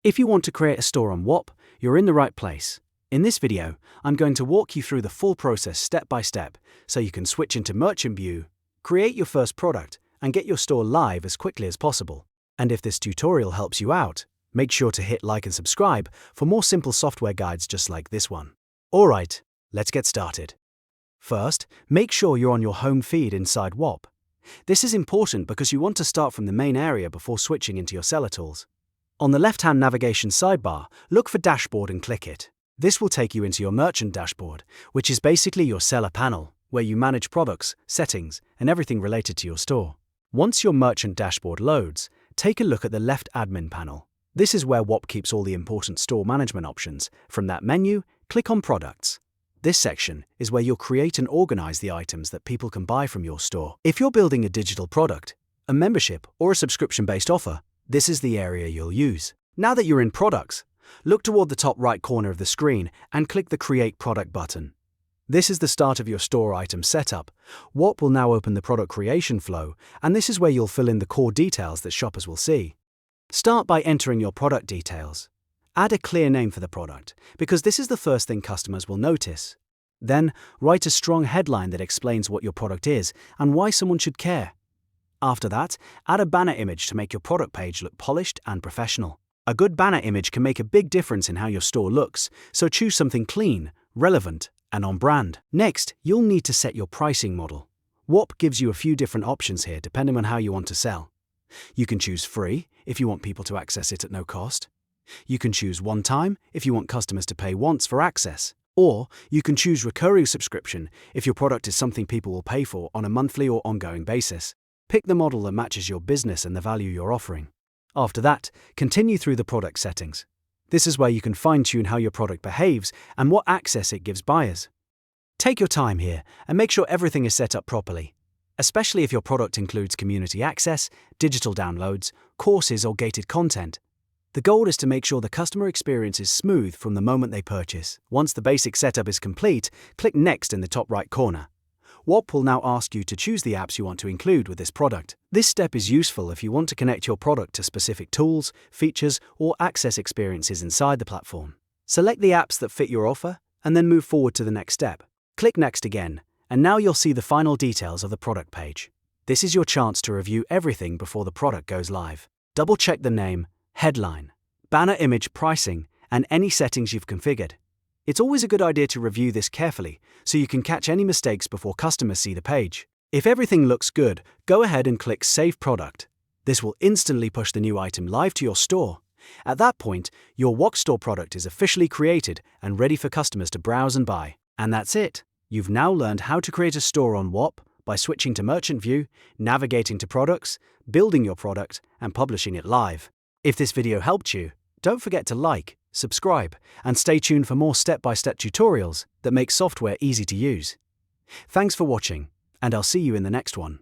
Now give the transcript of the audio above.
If you want to create a store on Whop, you're in the right place. In this video, I'm going to walk you through the full process step by step so you can switch into Merchant View, create your first product, and get your store live as quickly as possible. And if this tutorial helps you out, make sure to hit like and subscribe for more simple software guides just like this one. Alright, let's get started. First, make sure you're on your home feed inside Whop. This is important because you want to start from the main area before switching into your seller tools. On the left-hand navigation sidebar, look for Dashboard and click it. This will take you into your Merchant Dashboard, which is basically your seller panel, where you manage products, settings, and everything related to your store. Once your Merchant Dashboard loads, take a look at the left Admin panel. This is where Whop keeps all the important store management options. From that menu, click on Products. This section is where you'll create and organize the items that people can buy from your store. If you're building a digital product, a membership, or a subscription-based offer, this is the area you'll use. Now that you're in Products, look toward the top right corner of the screen and click the Create Product button. This is the start of your store item setup. Whop will now open the product creation flow, and this is where you'll fill in the core details that shoppers will see. Start by entering your product details. Add a clear name for the product, because this is the first thing customers will notice. Then, write a strong headline that explains what your product is and why someone should care. After that, add a banner image to make your product page look polished and professional. A good banner image can make a big difference in how your store looks, so choose something clean, relevant, and on brand. Next, you'll need to set your pricing model. Whop gives you a few different options here depending on how you want to sell. You can choose free if you want people to access it at no cost. You can choose one time if you want customers to pay once for access. Or you can choose recurring subscription if your product is something people will pay for on a monthly or ongoing basis. Pick the model that matches your business and the value you're offering. After that, continue through the product settings. This is where you can fine-tune how your product behaves and what access it gives buyers. Take your time here and make sure everything is set up properly, especially if your product includes community access, digital downloads, courses, or gated content. The goal is to make sure the customer experience is smooth from the moment they purchase. Once the basic setup is complete, click Next in the top right corner. Whop will now ask you to choose the apps you want to include with this product. This step is useful if you want to connect your product to specific tools, features, or access experiences inside the platform. Select the apps that fit your offer, and then move forward to the next step. Click Next again, and now you'll see the final details of the product page. This is your chance to review everything before the product goes live. Double-check the name, headline, banner image, pricing, and any settings you've configured. It's always a good idea to review this carefully so you can catch any mistakes before customers see the page. If everything looks good, go ahead and click Save Product. This will instantly push the new item live to your store. At that point, your Whop store product is officially created and ready for customers to browse and buy. And that's it. You've now learned how to create a store on Whop by switching to Merchant View, navigating to products, building your product, and publishing it live. If this video helped you, don't forget to like, subscribe, and stay tuned for more step-by-step tutorials that make software easy to use. Thanks for watching, and I'll see you in the next one.